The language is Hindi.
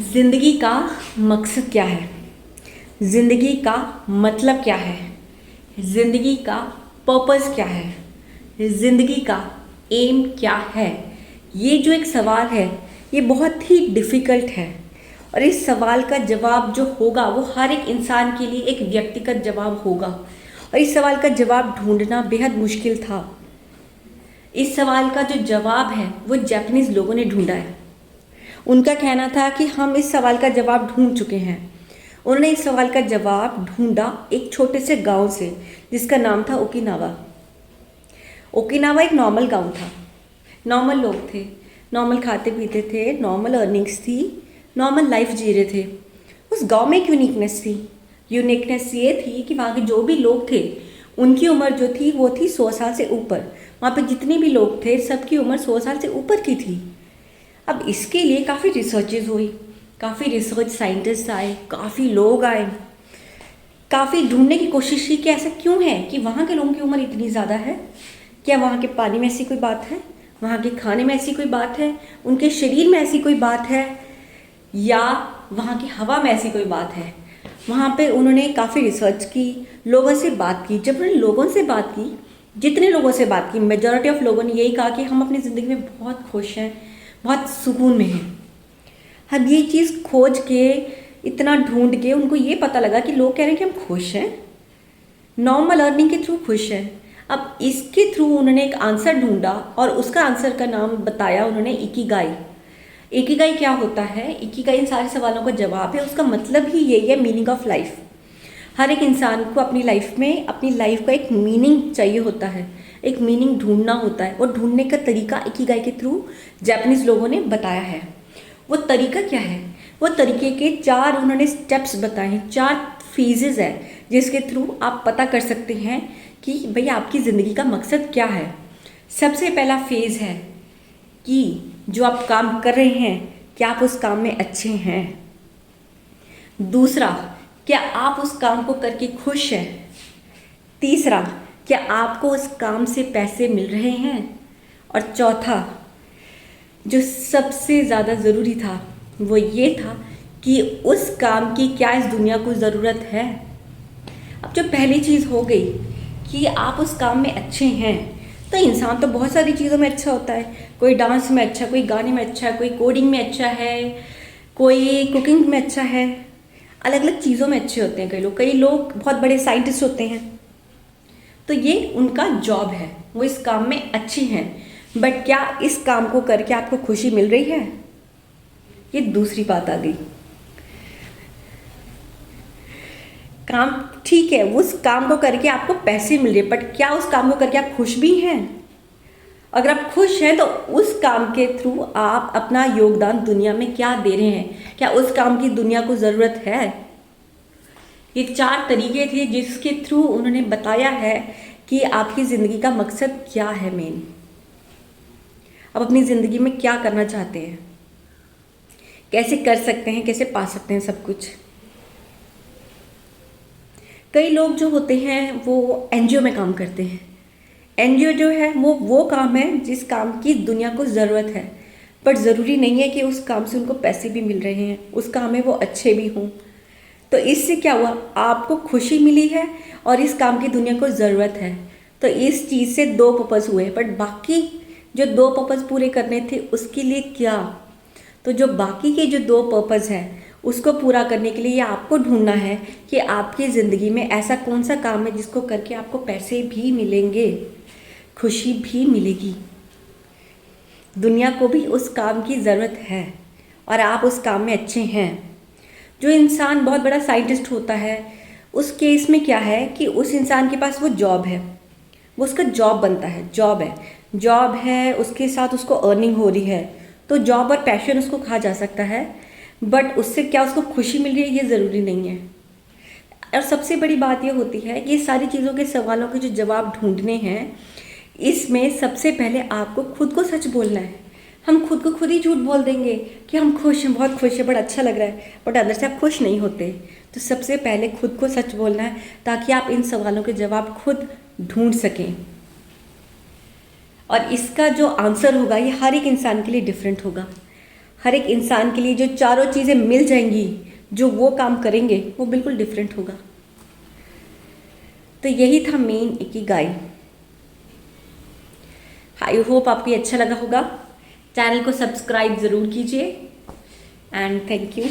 ज़िंदगी का मकसद क्या है? ज़िंदगी का मतलब क्या है? ज़िंदगी का पर्पस क्या है? ज़िंदगी का एम क्या है? ये जो एक सवाल है, ये बहुत ही डिफ़िकल्ट है और इस सवाल का जवाब जो होगा वो हर एक इंसान के लिए एक व्यक्तिगत जवाब होगा और इस सवाल का जवाब ढूंढना बेहद मुश्किल था। इस सवाल का जो जवाब है वो जापानीज़ लोगों ने ढूंढा है। उनका कहना था कि हम इस सवाल का जवाब ढूंढ चुके हैं। उन्होंने इस सवाल का जवाब ढूंढा एक छोटे से गांव से जिसका नाम था ओकिनावा। ओकिनावा एक नॉर्मल गांव था। नॉर्मल लोग थे, नॉर्मल खाते पीते थे, नॉर्मल अर्निंग्स थी, नॉर्मल लाइफ जी रहे थे। उस गांव में एक यूनिकनेस थी। यूनिकनेस ये थी कि वहाँ के जो भी लोग थे उनकी उम्र जो थी वो थी 100 साल से ऊपर। वहाँ पे जितने भी लोग थे सबकी उम्र 100 साल से ऊपर की थी। अब इसके लिए काफ़ी रिसर्चेज हुई, काफ़ी रिसर्च साइंटिस्ट आए, काफ़ी लोग आए, काफ़ी ढूंढने की कोशिश की कि ऐसा क्यों है कि वहाँ के लोगों की उम्र इतनी ज़्यादा है। क्या वहाँ के पानी में ऐसी कोई बात है, वहाँ के खाने में ऐसी कोई बात है, उनके शरीर में ऐसी कोई बात है, या वहाँ की हवा में ऐसी कोई बात है। वहाँ पे उन्होंने काफ़ी रिसर्च की, लोगों से बात की। जब उन्होंने लोगों से बात की, जितने लोगों से बात की, मेजॉरिटी ऑफ लोगों ने यही कहा कि हम अपनी ज़िंदगी में बहुत खुश हैं, बहुत सुकून में हैं। अब ये चीज़ खोज के, इतना ढूंढ के उनको ये पता लगा कि लोग कह रहे हैं कि हम खुश हैं, नॉर्मल अर्निंग के थ्रू खुश हैं। अब इसके थ्रू उन्होंने एक आंसर ढूंढा और उसका आंसर का नाम बताया उन्होंने इकिगाई। इकिगाई क्या होता है? इकिगाई इन सारे सवालों का जवाब है। उसका मतलब ही यही है, मीनिंग ऑफ लाइफ। हर एक इंसान को अपनी लाइफ में अपनी लाइफ का एक मीनिंग चाहिए होता है, एक मीनिंग ढूंढना होता है और ढूंढने का तरीका इकिगाई के थ्रू जापानीज लोगों ने बताया है। वो तरीका क्या है? वो तरीके के 4 उन्होंने स्टेप्स बताए हैं, 4 फेजेस है जिसके थ्रू आप पता कर सकते हैं कि भाई आपकी ज़िंदगी का मकसद क्या है। सबसे पहला फेज़ है कि जो आप काम कर रहे हैं क्या आप उस काम में अच्छे हैं। दूसरा, क्या आप उस काम को करके खुश हैं। तीसरा, क्या आपको उस काम से पैसे मिल रहे हैं। और चौथा, जो सबसे ज़्यादा ज़रूरी था वो ये था कि उस काम की क्या इस दुनिया को ज़रूरत है। अब जो पहली चीज़ हो गई कि आप उस काम में अच्छे हैं, तो इंसान तो बहुत सारी चीज़ों में अच्छा होता है। कोई डांस में अच्छा, कोई गाने में अच्छा, कोई कोडिंग में अच्छा है, कोई कुकिंग में अच्छा है, अलग अलग चीज़ों में अच्छे होते हैं। कई लोग बहुत बड़े साइंटिस्ट होते हैं, तो ये उनका जॉब है, वो इस काम में अच्छी हैं। बट क्या इस काम को करके आपको खुशी मिल रही है? ये दूसरी बात आ गई। काम ठीक है, उस काम को करके आपको पैसे मिल रहे, बट क्या उस काम को करके आप खुश भी हैं? अगर आप खुश हैं तो उस काम के थ्रू आप अपना योगदान दुनिया में क्या दे रहे हैं? क्या उस काम की दुनिया को ज़रूरत है? ये 4 तरीके थे जिसके थ्रू उन्होंने बताया है कि आपकी ज़िंदगी का मकसद क्या है। मेन आप अपनी ज़िंदगी में क्या करना चाहते हैं, कैसे कर सकते हैं, कैसे पा सकते हैं सब कुछ। कई लोग जो होते हैं वो एनजीओ में काम करते हैं। एनजीओ जो है वो काम है जिस काम की दुनिया को ज़रूरत है, बट ज़रूरी नहीं है कि उस काम से उनको पैसे भी मिल रहे हैं, उस काम में वो अच्छे भी हों। तो इससे क्या हुआ, आपको खुशी मिली है और इस काम की दुनिया को ज़रूरत है। तो इस चीज़ से 2 पर्पज़ हुए, बट बाकी जो 2 पर्पज़ पूरे करने थे उसके लिए क्या? तो जो बाकी के जो 2 पर्पज़ हैं उसको पूरा करने के लिए ये आपको ढूंढना है कि आपकी ज़िंदगी में ऐसा कौन सा काम है जिसको करके आपको पैसे भी मिलेंगे, खुशी भी मिलेगी, दुनिया को भी उस काम की ज़रूरत है और आप उस काम में अच्छे हैं। जो इंसान बहुत बड़ा साइंटिस्ट होता है उस केस में क्या है कि उस इंसान के पास वो जॉब है, वो उसका जॉब बनता है, जॉब है, उसके साथ उसको अर्निंग हो रही है, तो जॉब और पैशन उसको कहा जा सकता है। बट उससे क्या उसको खुशी मिल रही है ये ज़रूरी नहीं है। और सबसे बड़ी बात ये होती है कि ये सारी चीज़ों के सवालों के जो जवाब ढूंढने हैं, इसमें सबसे पहले आपको खुद को सच बोलना है। हम खुद को खुद ही झूठ बोल देंगे कि हम खुश हैं, बहुत खुश है, बड़ा अच्छा लग रहा है, बट अंदर से आप खुश नहीं होते। तो सबसे पहले खुद को सच बोलना है ताकि आप इन सवालों के जवाब खुद ढूंढ सकें। और इसका जो आंसर होगा ये हर एक इंसान के लिए डिफरेंट होगा। हर एक इंसान के लिए जो चारों चीज़ें मिल जाएंगी, जो वो काम करेंगे वो बिल्कुल डिफरेंट होगा। तो यही था मेन इकिगाई। आई होप आपको ये अच्छा लगा होगा। चैनल को सब्सक्राइब ज़रूर कीजिए एंड थैंक यू।